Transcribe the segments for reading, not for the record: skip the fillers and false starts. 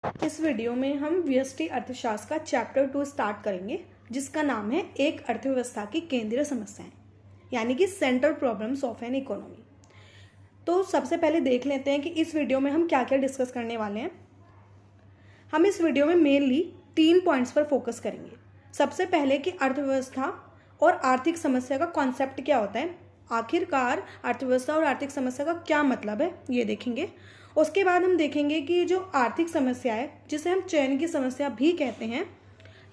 इस वीडियो में हम व्यष्टि अर्थशास्त्र का चैप्टर 2 स्टार्ट करेंगे, जिसका नाम है एक अर्थव्यवस्था की केंद्रीय समस्याएं, यानी कि central problems of an economy. तो सबसे पहले देख लेते हैं कि इस वीडियो में हम क्या क्या डिस्कस करने वाले हैं। हम इस वीडियो में मेनली 3 पॉइंट्स पर फोकस करेंगे। सबसे पहले कि अर्थव्यवस्था और आर्थिक समस्या का कॉन्सेप्ट क्या होता है, आखिरकार अर्थव्यवस्था और आर्थिक समस्या का क्या मतलब है, ये देखेंगे। उसके बाद हम देखेंगे कि जो आर्थिक समस्या है, जिसे हम चयन की समस्या भी कहते हैं,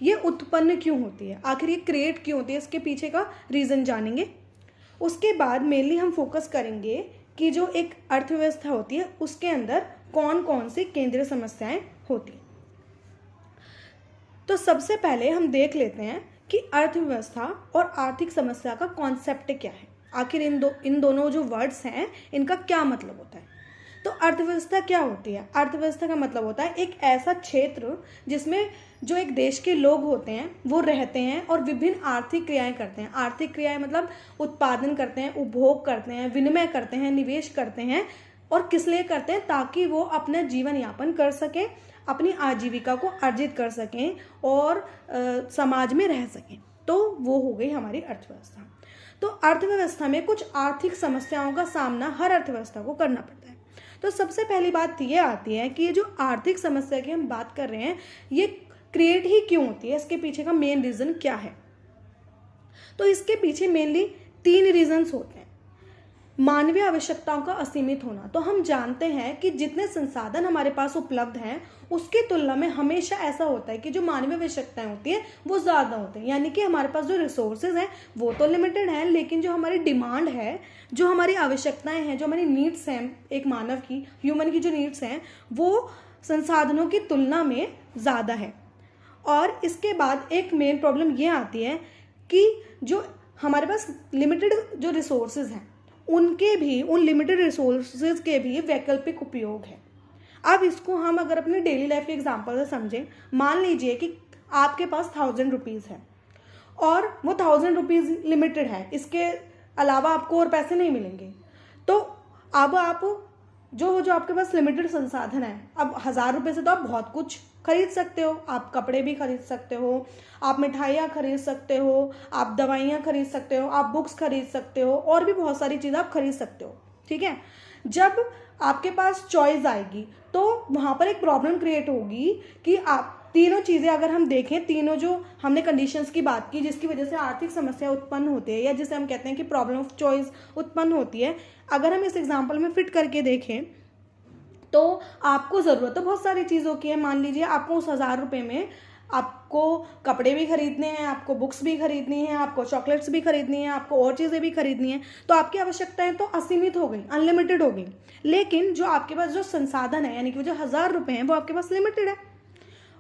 ये उत्पन्न क्यों होती है, आखिर ये क्रिएट क्यों होती है, इसके पीछे का रीज़न जानेंगे। उसके बाद मेनली हम फोकस करेंगे कि जो एक अर्थव्यवस्था होती है उसके अंदर कौन कौन सी केंद्रीय समस्याएं होती हैं। तो सबसे पहले हम देख लेते हैं कि अर्थव्यवस्था और आर्थिक समस्या का कॉन्सेप्ट क्या है, आखिर इन दोनों जो वर्ड्स हैं इनका क्या मतलब होता है। तो अर्थव्यवस्था क्या होती है? अर्थव्यवस्था का मतलब होता है एक ऐसा क्षेत्र जिसमें जो एक देश के लोग होते हैं वो रहते हैं और विभिन्न आर्थिक क्रियाएं करते हैं। आर्थिक क्रियाएं मतलब उत्पादन करते हैं, उपभोग करते हैं, विनिमय करते हैं, निवेश करते हैं। और किस लिए करते हैं? ताकि वो अपना जीवन यापन कर सकें, अपनी आजीविका को अर्जित कर सकें और समाज में रह सकें। तो वो हो गई हमारी अर्थव्यवस्था। तो अर्थव्यवस्था में कुछ आर्थिक समस्याओं का सामना हर अर्थव्यवस्था को करना पड़ता है। तो सबसे पहली बात ये आती है कि ये जो आर्थिक समस्या की हम बात कर रहे हैं, ये क्रिएट ही क्यों होती है, इसके पीछे का मेन रीज़न क्या है। तो इसके पीछे मेनली 3 रीजंस होते हैं। मानवीय आवश्यकताओं का असीमित होना। तो हम जानते हैं कि जितने संसाधन हमारे पास उपलब्ध हैं उसकी तुलना में हमेशा ऐसा होता है कि जो मानवीय आवश्यकताएं होती हैं वो ज़्यादा होती हैं, यानी कि हमारे पास जो रिसोर्सेज हैं वो तो लिमिटेड हैं, लेकिन जो हमारी डिमांड है, जो हमारी आवश्यकताएं हैं, जो हमारी नीड्स हैं, एक मानव की, ह्यूमन की जो नीड्स हैं, वो संसाधनों की तुलना में ज़्यादा है। और इसके बाद एक मेन प्रॉब्लम ये आती है कि जो हमारे पास लिमिटेड जो रिसोर्सेज हैं उनके भी, उन लिमिटेड रिसोर्सेज के भी वैकल्पिक उपयोग है। अब इसको हम अगर अपने डेली लाइफ के एग्जांपल से समझें, मान लीजिए कि आपके पास 1000 रुपीज़ है और वो 1000 रुपीज़ लिमिटेड है, इसके अलावा आपको और पैसे नहीं मिलेंगे। तो अब आप जो आपके पास लिमिटेड संसाधन है, अब 1000 रुपये से तो आप बहुत कुछ खरीद सकते हो। आप कपड़े भी खरीद सकते हो, आप मिठाइयाँ खरीद सकते हो, आप दवाइयाँ खरीद सकते हो, आप बुक्स खरीद सकते हो, और भी बहुत सारी चीज़ें आप खरीद सकते हो। ठीक है, जब आपके पास चॉइस आएगी तो वहाँ पर एक प्रॉब्लम क्रिएट होगी कि आप तीनों चीज़ें अगर हम देखें, तीनों जो हमने कंडीशंस की बात की जिसकी वजह से आर्थिक समस्या उत्पन्न होती है या जिसे हम कहते हैं कि प्रॉब्लम ऑफ चॉइस उत्पन्न होती है, अगर हम इस एग्जाम्पल में फिट करके देखें तो आपको ज़रूरत तो बहुत सारी चीज़ों की है। मान लीजिए आपको उस 1000 रुपये में आपको कपड़े भी खरीदने हैं, आपको बुक्स भी खरीदनी है, आपको चॉकलेट्स भी खरीदनी है, आपको और चीज़ें भी खरीदनी है, तो आपकी आवश्यकताएं तो असीमित हो गई, अनलिमिटेड हो गई। लेकिन जो आपके पास जो संसाधन है, यानी कि जो 1000 रुपये हैं, वो आपके पास लिमिटेड है।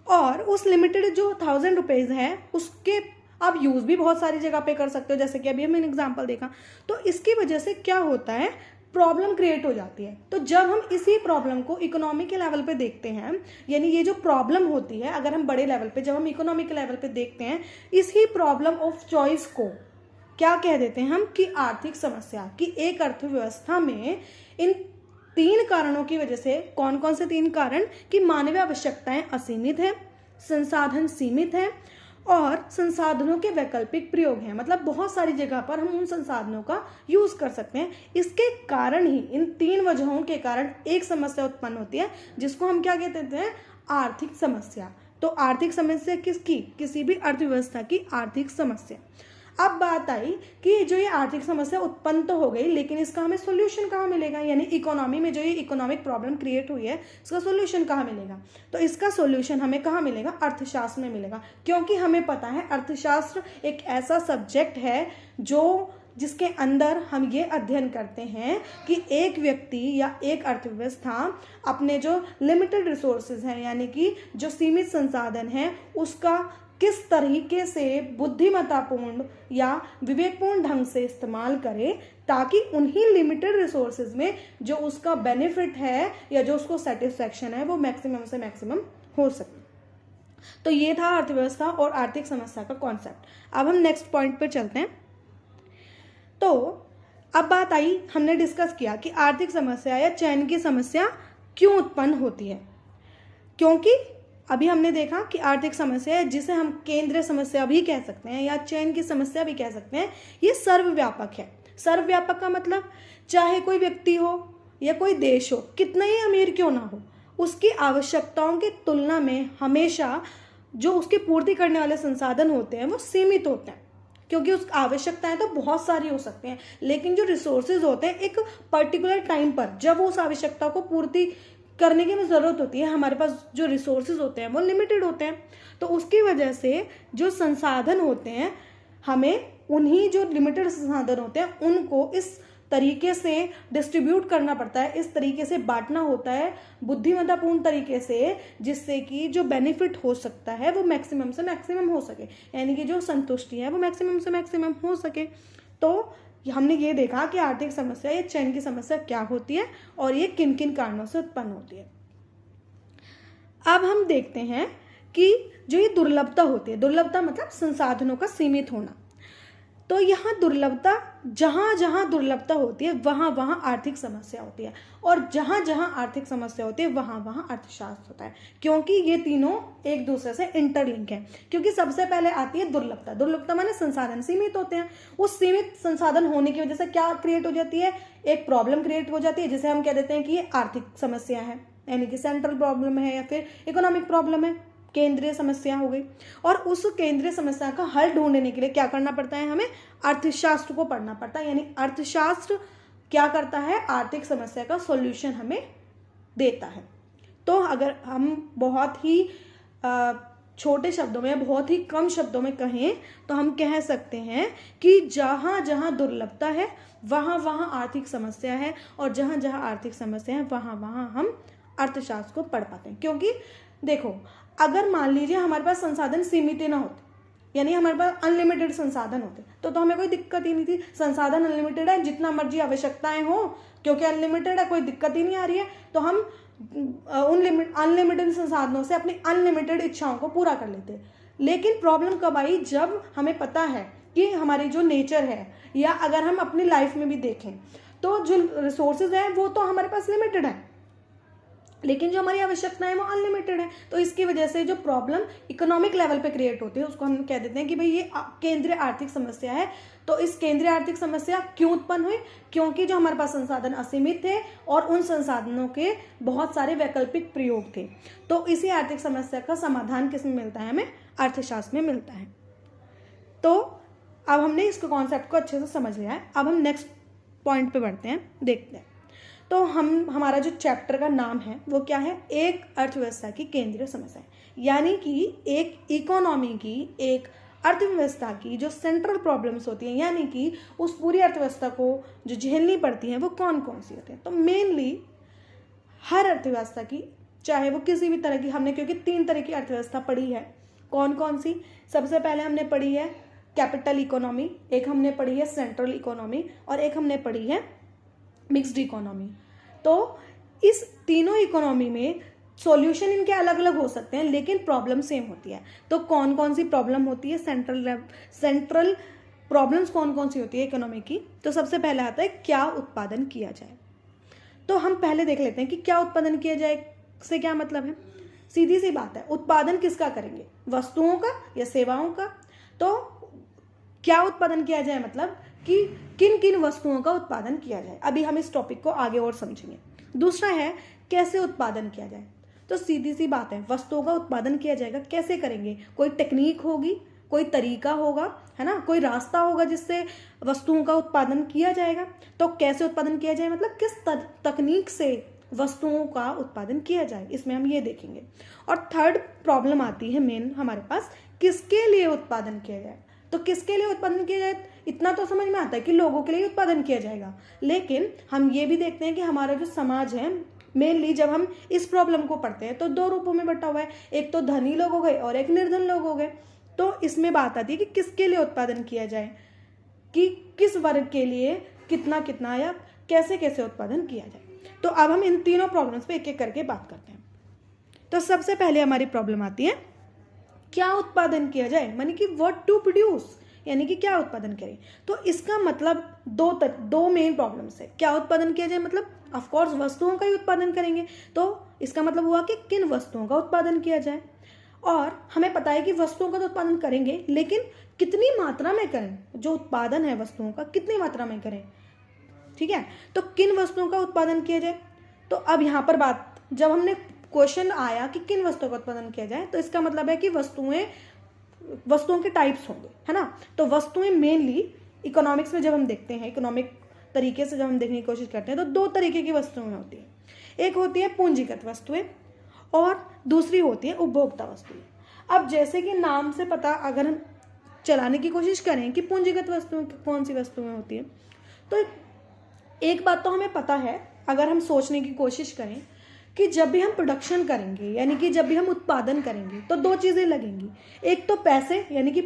और उस लिमिटेड जो 1000 रुपीज़ है उसके आप यूज़ भी बहुत सारी जगह पे कर सकते हो, जैसे कि अभी हमने एग्जाम्पल देखा। तो इसकी वजह से क्या होता है, प्रॉब्लम क्रिएट हो जाती है। तो जब हम इसी प्रॉब्लम को इकोनॉमी के लेवल पे देखते हैं, यानी ये जो प्रॉब्लम होती है, अगर हम बड़े लेवल पे, जब हम इकोनॉमी के लेवल पे देखते हैं, इसी प्रॉब्लम ऑफ चॉइस को क्या कह देते हैं हम, कि आर्थिक समस्या। कि एक अर्थव्यवस्था में इन 3 कारणों की वजह से, कौन कौन से 3 कारण, कि मानवीय आवश्यकताएं असीमित है, संसाधन सीमित है और संसाधनों के वैकल्पिक प्रयोग हैं, मतलब बहुत सारी जगह पर हम उन संसाधनों का यूज कर सकते हैं। इसके कारण ही, इन 3 वजहों के कारण एक समस्या उत्पन्न होती है जिसको हम क्या कहते हैं, आर्थिक समस्या। तो आर्थिक समस्या किसकी? किसी भी अर्थव्यवस्था की आर्थिक समस्या। अब बात आई कि जो ये आर्थिक समस्या उत्पन्न तो हो गई, लेकिन इसका हमें सोल्यूशन कहाँ मिलेगा, यानी इकोनॉमी में जो ये इकोनॉमिक प्रॉब्लम क्रिएट हुई है इसका सोल्यूशन कहाँ मिलेगा। तो इसका सोल्यूशन हमें कहाँ मिलेगा, अर्थशास्त्र में मिलेगा। क्योंकि हमें पता है अर्थशास्त्र एक ऐसा सब्जेक्ट है जिसके अंदर हम ये अध्ययन करते हैं कि एक व्यक्ति या एक अर्थव्यवस्था अपने जो लिमिटेड रिसोर्सेज हैं, यानी कि जो सीमित संसाधन हैं, उसका किस तरीके से बुद्धिमत्तापूर्ण या विवेकपूर्ण ढंग से इस्तेमाल करे, ताकि उन्हीं लिमिटेड रिसोर्सेज में जो उसका बेनिफिट है या जो उसको सेटिस्फैक्शन है वो मैक्सिमम से मैक्सिमम हो सके। तो ये था अर्थव्यवस्था और आर्थिक समस्या का कॉन्सेप्ट। अब हम नेक्स्ट पॉइंट पर चलते हैं। तो अब बात आई, हमने डिस्कस किया कि आर्थिक समस्या या चयन की समस्या क्यों उत्पन्न होती है, क्योंकि अभी हमने देखा कि आर्थिक समस्या है जिसे हम केंद्रीय समस्या भी कह सकते हैं या चयन की समस्या भी कह सकते हैं, ये सर्वव्यापक है। सर्वव्यापक का मतलब चाहे कोई व्यक्ति हो या कोई देश हो, कितना ही अमीर क्यों ना हो, उसकी आवश्यकताओं की तुलना में हमेशा जो उसकी पूर्ति करने वाले संसाधन होते हैं वो सीमित होते हैं, क्योंकि उस आवश्यकताएं तो बहुत सारी हो सकती हैं, लेकिन जो रिसोर्सेज होते हैं एक पर्टिकुलर टाइम पर जब वो उस आवश्यकता को पूर्ति करने की ज़रूरत होती है, हमारे पास जो रिसोर्सेज होते हैं वो लिमिटेड होते हैं। तो उसकी वजह से जो संसाधन होते हैं, हमें उन्हीं जो लिमिटेड संसाधन होते हैं उनको इस तरीके से डिस्ट्रीब्यूट करना पड़ता है, इस तरीके से बांटना होता है बुद्धिमत्तापूर्ण तरीके से, जिससे कि जो बेनिफिट हो सकता है वो मैक्सिमम से मैक्सिमम हो सके, यानी कि जो संतुष्टि है वो मैक्सिमम से मैक्सिमम हो सके। तो हमने ये देखा कि आर्थिक समस्या या चयन की समस्या क्या होती है और ये किन किन कारणों से उत्पन्न होती है। अब हम देखते हैं कि जो ये दुर्लभता होती है, दुर्लभता मतलब संसाधनों का सीमित होना, तो यहाँ दुर्लभता, जहाँ जहाँ दुर्लभता होती है वहाँ वहाँ आर्थिक समस्या होती है, और जहाँ जहाँ आर्थिक समस्या होती है वहाँ वहाँ अर्थशास्त्र होता है, क्योंकि ये तीनों एक दूसरे से इंटरलिंक है। क्योंकि सबसे पहले आती है दुर्लभता। दुर्लभता माने संसाधन सीमित होते हैं। उस सीमित संसाधन होने की वजह से क्या क्रिएट हो जाती है, एक प्रॉब्लम क्रिएट हो जाती है, जिसे हम कह देते हैं कि ये आर्थिक समस्या है, यानी कि सेंट्रल प्रॉब्लम है या फिर इकोनॉमिक प्रॉब्लम है, केंद्रीय समस्या हो गई। और उस केंद्रीय समस्या का हल ढूंढने के लिए क्या करना पड़ता है, हमें अर्थशास्त्र को पढ़ना पड़ता है। यानी अर्थशास्त्र क्या करता है, आर्थिक समस्या का सॉल्यूशन हमें देता है। तो अगर हम बहुत ही छोटे शब्दों में, बहुत ही कम शब्दों में कहें तो हम कह सकते हैं कि जहाँ जहाँ दुर्लभता है वहाँ वहाँ आर्थिक समस्या है, और जहाँ जहाँ आर्थिक समस्या है वहाँ वहाँ हम अर्थशास्त्र को पढ़ पाते हैं। क्योंकि देखो, अगर मान लीजिए हमारे पास संसाधन सीमित ही ना होते, यानी हमारे पास अनलिमिटेड संसाधन होते, तो हमें कोई दिक्कत ही नहीं थी। संसाधन अनलिमिटेड है, जितना मर्जी आवश्यकताएं हो, क्योंकि अनलिमिटेड है, कोई दिक्कत ही नहीं आ रही है, तो हम उन अनलिमिटेड संसाधनों से अपनी अनलिमिटेड इच्छाओं को पूरा कर लेते। लेकिन प्रॉब्लम कब आई, जब हमें पता है कि हमारी जो नेचर है, या अगर हम अपनी लाइफ में भी देखें तो जो रिसोर्सेज हैं वो तो हमारे पास लिमिटेड है, लेकिन जो हमारी आवश्यकताएं हैं वो अनलिमिटेड है। तो इसकी वजह से जो प्रॉब्लम इकोनॉमिक लेवल पे क्रिएट होती है उसको हम कह देते हैं कि भाई ये केंद्रीय आर्थिक समस्या है। तो इस केंद्रीय आर्थिक समस्या क्यों उत्पन्न हुई, क्योंकि जो हमारे पास संसाधन असीमित थे और उन संसाधनों के बहुत सारे वैकल्पिक प्रयोग थे। तो इसी आर्थिक समस्या का समाधान किसमें मिलता है, हमें अर्थशास्त्र में मिलता है। तो अब हमने इसके कॉन्सेप्ट को अच्छे से समझ लिया है। अब हम नेक्स्ट पॉइंट पे बढ़ते हैं, देखते हैं। तो हमारा जो चैप्टर का नाम है वो क्या है, एक अर्थव्यवस्था की केंद्रीय समस्या, यानी कि एक इकोनॉमी की, एक अर्थव्यवस्था की जो सेंट्रल प्रॉब्लम्स होती हैं, यानी कि उस पूरी अर्थव्यवस्था को जो झेलनी पड़ती हैं वो कौन कौन सी होती हैं। तो मेनली हर अर्थव्यवस्था की, चाहे वो किसी भी तरह की, हमने क्योंकि 3 तरह की अर्थव्यवस्था पढ़ी है। कौन कौन सी, सबसे पहले हमने पढ़ी है कैपिटल इकोनॉमी, एक हमने पढ़ी है सेंट्रल इकोनॉमी, और एक हमने पढ़ी है मिक्स्ड इकोनॉमी। तो इस तीनों इकोनॉमी में सॉल्यूशन इनके अलग अलग हो सकते हैं, लेकिन प्रॉब्लम सेम होती है। तो कौन कौन सी प्रॉब्लम होती है, सेंट्रल प्रॉब्लम्स कौन कौन सी होती है इकोनॉमी की। तो सबसे पहले आता है क्या उत्पादन किया जाए। तो हम पहले देख लेते हैं कि क्या उत्पादन किया जाए से क्या मतलब है। सीधी सी बात है, उत्पादन किसका करेंगे, वस्तुओं का या सेवाओं का। तो क्या उत्पादन किया जाए मतलब कि किन किन वस्तुओं का उत्पादन किया जाए। अभी हम इस टॉपिक को आगे और समझेंगे। दूसरा है कैसे उत्पादन किया जाए। तो सीधी सी बात है, वस्तुओं का उत्पादन किया जाएगा, कैसे करेंगे, कोई टेक्निक होगी, कोई तरीका होगा, है ना, कोई रास्ता होगा जिससे वस्तुओं का उत्पादन किया जाएगा। तो कैसे उत्पादन किया जाए मतलब किस तकनीक से वस्तुओं का उत्पादन किया जाए, इसमें हम ये देखेंगे। और थर्ड प्रॉब्लम आती है मेन हमारे पास, किसके लिए उत्पादन किया जाए। तो किसके लिए उत्पादन किया जाए, इतना तो समझ में आता है कि लोगों के लिए उत्पादन किया जाएगा, लेकिन हम ये भी देखते हैं कि हमारा जो समाज है, मेनली जब हम इस प्रॉब्लम को पढ़ते हैं तो 2 रूपों में बटा हुआ है, एक तो धनी लोग हो गए और एक निर्धन लोग हो गए। तो इसमें बात आती है कि किसके लिए उत्पादन किया जाए, कि किस वर्ग के लिए कितना कितना या कैसे कैसे उत्पादन किया जाए। तो अब हम इन तीनों प्रॉब्लम्स पे एक एक करके बात करते हैं। तो सबसे पहले हमारी प्रॉब्लम आती है क्या उत्पादन किया जाए, मानी कि व्हाट टू प्रोड्यूस, यानी कि क्या उत्पादन करें। तो इसका मतलब दो मेन प्रॉब्लम्स है। क्या उत्पादन किया जाए मतलब ऑफ कोर्स वस्तुओं का ही उत्पादन करेंगे। तो इसका मतलब हुआ कि किन वस्तुओं का उत्पादन किया जाए। और हमें पता है कि वस्तुओं का तो उत्पादन करेंगे, लेकिन कितनी मात्रा में करें, जो उत्पादन है वस्तुओं का कितनी मात्रा में करें। ठीक है, तो किन वस्तुओं का उत्पादन किया जाए। तो अब यहाँ पर बात, जब हमने क्वेश्चन आया कि किन वस्तुओं का उत्पादन किया जाए, तो इसका मतलब है कि वस्तुओं के टाइप्स होंगे, है ना। तो वस्तुएं मेनली इकोनॉमिक्स में जब हम देखते हैं, इकोनॉमिक तरीके से जब हम देखने की कोशिश करते हैं, तो दो तरीके की वस्तुएं होती हैं। एक होती है पूंजीगत वस्तुएं और दूसरी होती है उपभोक्ता वस्तुएं। अब जैसे कि नाम से पता अगर हम चलाने की कोशिश करें कि पूंजीगत वस्तुएं कौन सी वस्तुएं होती हैं, तो एक बात तो हमें पता है, अगर हम सोचने की कोशिश करें कि जब भी हम प्रोडक्शन करेंगे, यानी कि जब भी हम उत्पादन करेंगे, तो दो चीज़ें लगेंगी। एक तो पैसे, यानी कि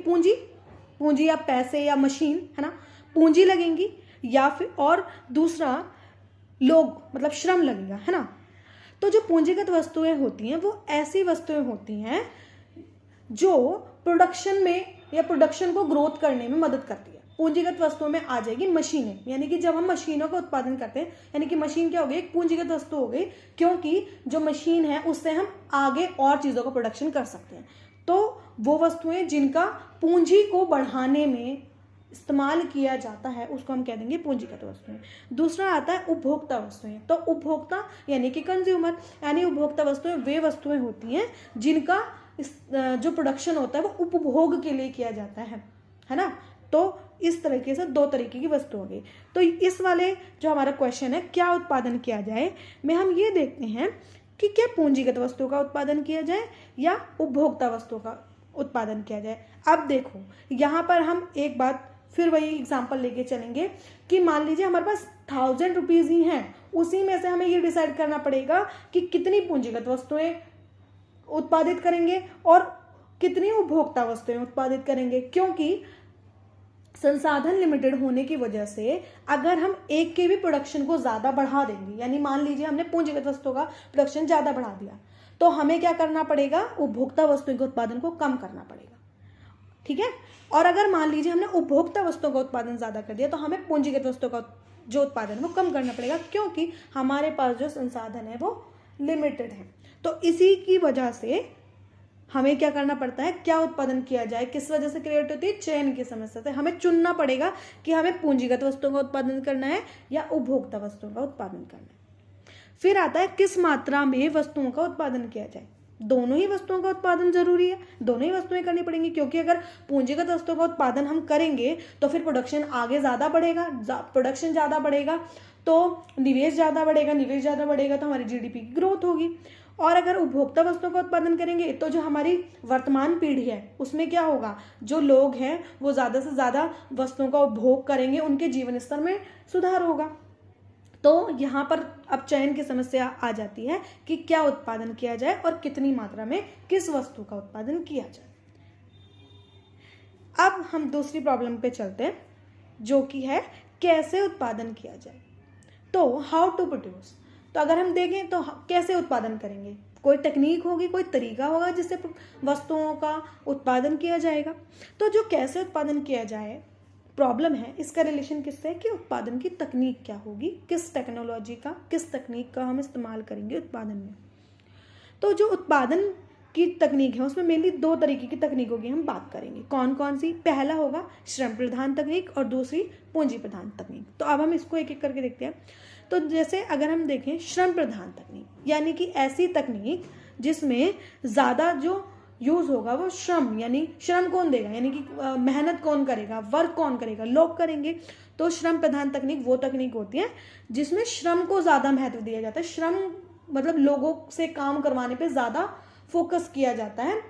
पूंजी या पैसे या मशीन, है ना, पूंजी लगेंगी, या फिर और दूसरा लोग, मतलब श्रम लगेगा, है ना। तो जो पूंजीगत वस्तुएं होती हैं वो ऐसी वस्तुएं होती हैं जो प्रोडक्शन में या प्रोडक्शन को ग्रोथ करने में मदद करती है। पूंजीगत वस्तुओं में आ जाएगी मशीनें, यानी कि जब हम मशीनों का उत्पादन करते हैं, यानी कि मशीन क्या हो गई, एक पूंजीगत वस्तु हो गई, क्योंकि जो मशीन है उससे हम आगे और चीज़ों का प्रोडक्शन कर सकते हैं। तो वो वस्तुएं जिनका पूंजी को बढ़ाने में इस्तेमाल किया जाता है उसको हम कह देंगे पूंजीगत वस्तुएं। दूसरा आता है उपभोक्ता वस्तुएं। तो उपभोक्ता यानी कि कंज्यूमर, यानी उपभोक्ता वस्तुएं वे वस्तुएं होती हैं जिनका जो प्रोडक्शन होता है वो उपभोग के लिए किया जाता है ना। तो इस तरीके से दो तरीके की वस्तु हो गई। तो इस वाले जो हमारा क्वेश्चन है क्या उत्पादन किया जाए, में हम ये देखते हैं कि क्या पूंजीगत वस्तुओं का उत्पादन किया जाए या उपभोक्ता वस्तुओं का उत्पादन किया जाए। अब देखो यहाँ पर हम एक बात फिर वही एग्जाम्पल लेके चलेंगे कि मान लीजिए हमारे पास 1000 रुपीज़ ही हैं, उसी में से हमें ये डिसाइड करना पड़ेगा कि कितनी पूंजीगत वस्तुएं उत्पादित करेंगे और कितनी उपभोक्ता वस्तुएं उत्पादित करेंगे। क्योंकि संसाधन लिमिटेड होने की वजह से अगर हम एक के भी प्रोडक्शन को ज़्यादा बढ़ा देंगे, यानी मान लीजिए हमने पूंजीगत वस्तुओं का प्रोडक्शन ज़्यादा बढ़ा दिया, तो हमें क्या करना पड़ेगा, उपभोक्ता वस्तुओं के उत्पादन को कम करना पड़ेगा। ठीक है, और अगर मान लीजिए हमने उपभोक्ता वस्तुओं का उत्पादन ज़्यादा कर दिया, तो हमें पूंजीगत वस्तुओं का जो उत्पादन वो कम करना पड़ेगा, क्योंकि हमारे पास जो संसाधन है वो लिमिटेड है। तो इसी की वजह से हमें क्या करना पड़ता है, क्या उत्पादन किया जाए, किस वजह से क्रिएट होती है, चयन की समस्या से हमें चुनना पड़ेगा कि हमें पूंजीगत वस्तुओं का उत्पादन करना है या उपभोक्ता वस्तुओं का उत्पादन करना है। फिर आता है किस मात्रा में वस्तुओं का उत्पादन किया जाए। दोनों ही वस्तुओं का उत्पादन जरूरी है, दोनों ही वस्तुएं करनी पड़ेंगी, क्योंकि अगर पूंजीगत वस्तुओं का उत्पादन हम करेंगे तो फिर प्रोडक्शन आगे ज़्यादा बढ़ेगा, प्रोडक्शन ज़्यादा बढ़ेगा तो निवेश ज़्यादा बढ़ेगा, निवेश ज़्यादा बढ़ेगा तो हमारी जीडीपी की ग्रोथ होगी। और अगर उपभोक्ता वस्तुओं का उत्पादन करेंगे तो जो हमारी वर्तमान पीढ़ी है उसमें क्या होगा, जो लोग हैं वो ज़्यादा से ज़्यादा वस्तुओं का उपभोग करेंगे, उनके जीवन स्तर में सुधार होगा। तो यहाँ पर अब चयन की समस्या आ जाती है कि क्या उत्पादन किया जाए और कितनी मात्रा में किस वस्तु का उत्पादन किया जाए। अब हम दूसरी प्रॉब्लम पे चलते हैं, जो कि है कैसे उत्पादन किया जाए। तो हाउ टू प्रोड्यूस, तो अगर हम देखें तो कैसे उत्पादन करेंगे, कोई टेक्निक होगी, कोई तरीका होगा जिससे वस्तुओं का उत्पादन किया जाएगा। तो जो कैसे उत्पादन किया जाए प्रॉब्लम है, इसका रिलेशन किससे है कि उत्पादन की तकनीक क्या होगी, किस टेक्नोलॉजी का, किस तकनीक का हम इस्तेमाल करेंगे उत्पादन में। तो जो उत्पादन की तकनीक है उसमें मेनली दो तरीके की तकनीकों की हम बात करेंगे। कौन कौन सी, पहला होगा श्रम प्रधान तकनीक और दूसरी पूंजी प्रधान तकनीक। तो अब हम इसको एक एक करके देखते हैं। तो जैसे अगर हम देखें श्रम प्रधान तकनीक, यानी कि ऐसी तकनीक जिसमें ज़्यादा जो यूज़ होगा वो श्रम, यानी श्रम कौन देगा, यानी कि मेहनत कौन करेगा, वर्क कौन करेगा, लोग करेंगे। तो श्रम प्रधान तकनीक वो तकनीक होती है जिसमें श्रम को ज़्यादा महत्व दिया जाता है, श्रम मतलब लोगों से काम करवाने पे ज़्यादा फोकस किया जाता है,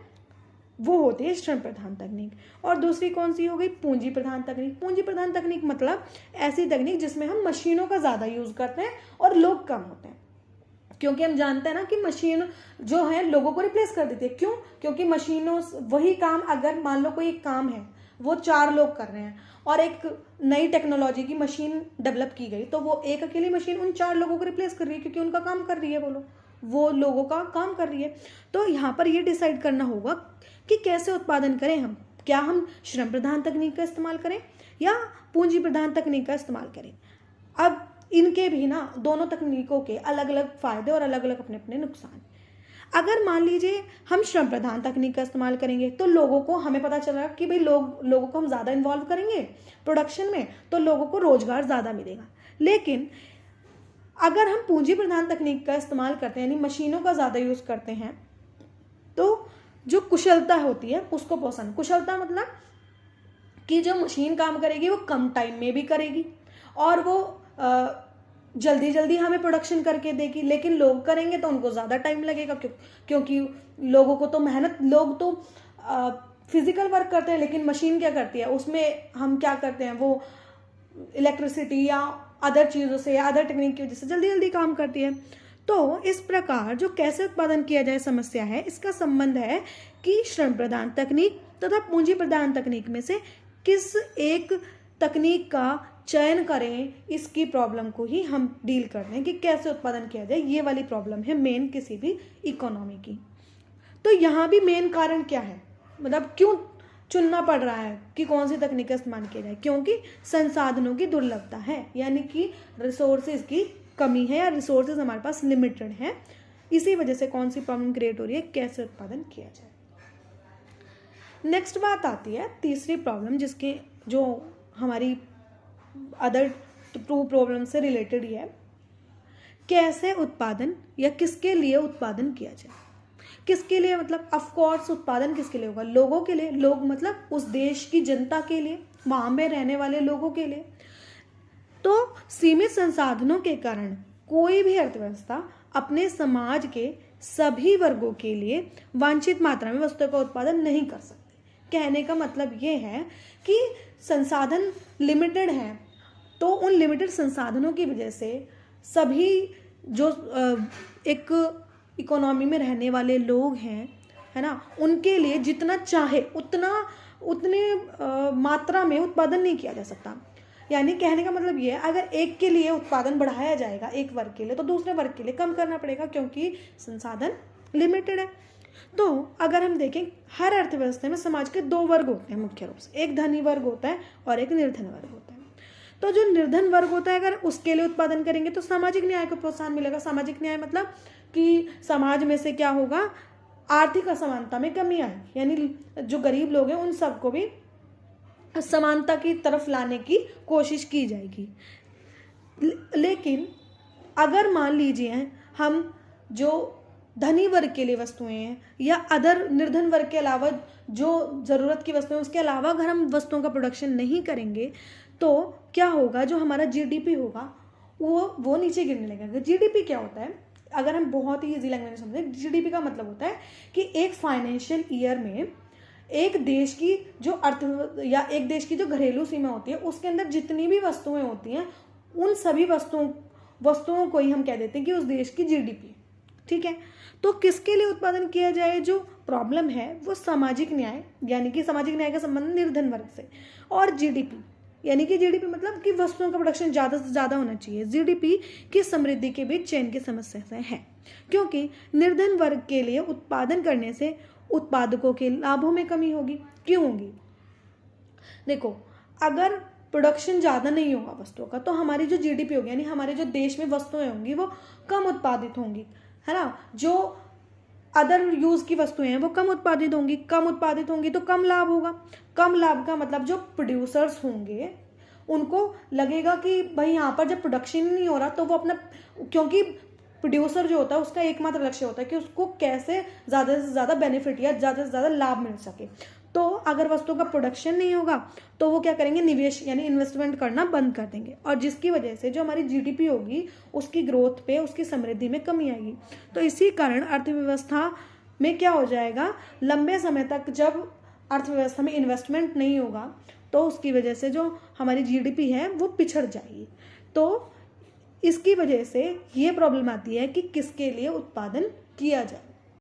वो होती है श्रम प्रधान तकनीक। और दूसरी कौन सी हो गई, पूंजी प्रधान तकनीक। पूंजी प्रधान तकनीक मतलब ऐसी तकनीक जिसमें हम मशीनों का ज़्यादा यूज़ करते हैं और लोग कम होते हैं, क्योंकि हम जानते हैं ना कि मशीन जो है लोगों को रिप्लेस कर देती है। क्यों, क्योंकि मशीनों वही काम, अगर मान लो कोई एक काम है वो 4 लोग कर रहे हैं और एक नई टेक्नोलॉजी की मशीन डेवलप की गई, तो वो एक अकेली मशीन उन 4 लोगों को रिप्लेस कर रही है, क्योंकि उनका काम कर रही है, वो लोगों का काम कर रही है। तो यहाँ पर ये डिसाइड करना होगा कि कैसे उत्पादन करें हम, क्या हम श्रम प्रधान तकनीक का इस्तेमाल करें या पूंजी प्रधान तकनीक का इस्तेमाल करें। अब इनके भी ना दोनों तकनीकों के अलग अलग फ़ायदे और अलग अलग अपने अपने नुकसान। अगर मान लीजिए हम श्रम प्रधान तकनीक का इस्तेमाल करेंगे तो लोगों को, हमें पता चला कि भाई लोगों को हम ज़्यादा इन्वॉल्व करेंगे प्रोडक्शन में तो लोगों को रोजगार ज़्यादा मिलेगा। लेकिन अगर हम पूंजी प्रधान तकनीक का इस्तेमाल करते हैं, यानी मशीनों का ज़्यादा यूज़ करते हैं, तो जो कुशलता होती है उसको पसंद, कुशलता मतलब कि जो मशीन काम करेगी वो कम टाइम में भी करेगी और वो जल्दी जल्दी हमें प्रोडक्शन करके देगी। लेकिन लोग करेंगे तो उनको ज़्यादा टाइम लगेगा, क्योंकि लोगों को तो मेहनत, लोग तो फिजिकल वर्क करते हैं, लेकिन मशीन क्या करती है, उसमें हम क्या करते हैं, वो इलेक्ट्रिसिटी या अदर चीज़ों से या अदर टेक्निक की वजह से जल्दी जल्दी काम करती है। तो इस प्रकार जो कैसे उत्पादन किया जाए समस्या है, इसका संबंध है कि श्रम प्रधान तकनीक तथा पूंजी प्रधान तकनीक में से किस एक तकनीक का चयन करें, इसकी प्रॉब्लम को ही हम डील करते हैं कि कैसे उत्पादन किया जाए। ये वाली प्रॉब्लम है मेन किसी भी इकोनॉमी की। तो यहाँ भी मेन कारण क्या है, मतलब क्यों चुनना पड़ रहा है कि कौन सी तकनीक का इस्तेमाल किया जाए, क्योंकि संसाधनों की दुर्लभता है, यानी कि रिसोर्सेज की कमी है या रिसोर्सेज हमारे पास लिमिटेड है। इसी वजह से कौन सी प्रॉब्लम क्रिएट हो रही है, कैसे उत्पादन किया जाए। नेक्स्ट बात आती है तीसरी प्रॉब्लम, जिसके जो हमारी अदर टू प्रॉब्लम से रिलेटेड ही है, कैसे उत्पादन या किसके लिए उत्पादन किया जाए। किसके लिए मतलब ऑफ कोर्स उत्पादन किसके लिए होगा, लोगों के लिए, लोग मतलब उस देश की जनता के लिए, वहां में रहने वाले लोगों के लिए। तो सीमित संसाधनों के कारण कोई भी अर्थव्यवस्था अपने समाज के सभी वर्गों के लिए वांछित मात्रा में वस्तुओं का उत्पादन नहीं कर सकती। कहने का मतलब ये है कि संसाधन लिमिटेड हैं, तो उन लिमिटेड संसाधनों की वजह से सभी जो एक इकोनॉमी में रहने वाले लोग हैं, है ना, उनके लिए जितना चाहे उतने मात्रा में उत्पादन नहीं किया जा सकता। यानी कहने का मतलब ये है, अगर एक के लिए उत्पादन बढ़ाया जाएगा एक वर्ग के लिए, तो दूसरे वर्ग के लिए कम करना पड़ेगा, क्योंकि संसाधन लिमिटेड है। तो अगर हम देखें, हर अर्थव्यवस्था में समाज के दो वर्ग होते हैं मुख्य रूप से, एक धनी वर्ग होता है और एक निर्धन वर्ग होता है। तो जो निर्धन वर्ग होता है, अगर उसके लिए उत्पादन करेंगे तो सामाजिक न्याय को प्रोत्साहन मिलेगा। सामाजिक न्याय मतलब कि समाज में से क्या होगा, आर्थिक असमानता में कमी आएगी, यानी जो गरीब लोग हैं उन सबको भी समानता की तरफ लाने की कोशिश की जाएगी। लेकिन अगर मान लीजिए हम जो धनी वर्ग के लिए वस्तुएं हैं या अदर निर्धन वर्ग के अलावा जो ज़रूरत की वस्तुएं, उसके अलावा अगर हम वस्तुओं का प्रोडक्शन नहीं करेंगे तो क्या होगा, जो हमारा जीडीपी होगा वो नीचे गिरने लगेगा। जीडीपी क्या होता है, अगर हम बहुत ही इजी लैंग्वेज में समझें, जीडीपी का मतलब होता है कि एक फाइनेंशियल ईयर में एक देश की जो या एक देश की जो घरेलू सीमा होती है, उसके अंदर जितनी भी वस्तुएं होती हैं, उन सभी वस्तुओं को ही हम कह देते हैं कि उस देश की जीडीपी। ठीक है, तो किसके लिए उत्पादन किया जाए, जो प्रॉब्लम है वो सामाजिक न्याय, यानी कि सामाजिक न्याय का संबंध निर्धन वर्ग से, और जीडीपी, यानी कि जीडीपी मतलब कि वस्तुओं का प्रोडक्शन ज़्यादा से ज़्यादा होना चाहिए। जीडीपी की समृद्धि के बीच चैन की समस्या से है, क्योंकि निर्धन वर्ग के लिए उत्पादन करने से उत्पादकों के लाभों में कमी होगी। क्यों होगी, देखो, अगर प्रोडक्शन ज़्यादा नहीं होगा वस्तुओं का, तो हमारी जो जीडीपी होगी, यानी हमारे जो देश में वस्तुएं होंगी वो कम उत्पादित होंगी, है ना। जो अदर यूज़ की वस्तुएं हैं वो कम उत्पादित होंगी तो कम लाभ होगा। कम लाभ का मतलब जो प्रोड्यूसर्स होंगे उनको लगेगा कि भाई यहाँ पर जब प्रोडक्शन नहीं हो रहा तो वो अपना, क्योंकि प्रोड्यूसर जो होता है उसका एकमात्र लक्ष्य होता है कि उसको कैसे ज़्यादा से ज़्यादा बेनिफिट या ज़्यादा से ज़्यादा लाभ मिल सके। तो अगर वस्तुओं का प्रोडक्शन नहीं होगा तो वो क्या करेंगे, निवेश यानी इन्वेस्टमेंट करना बंद कर देंगे, और जिसकी वजह से जो हमारी जीडीपी होगी उसकी ग्रोथ पे, उसकी समृद्धि में कमी आएगी। तो इसी कारण अर्थव्यवस्था में क्या हो जाएगा, लंबे समय तक जब अर्थव्यवस्था में इन्वेस्टमेंट नहीं होगा तो उसकी वजह से जो हमारी जीडीपी है वो पिछड़ जाएगी। तो इसकी वजह से ये प्रॉब्लम आती है कि किसके लिए उत्पादन किया जाए।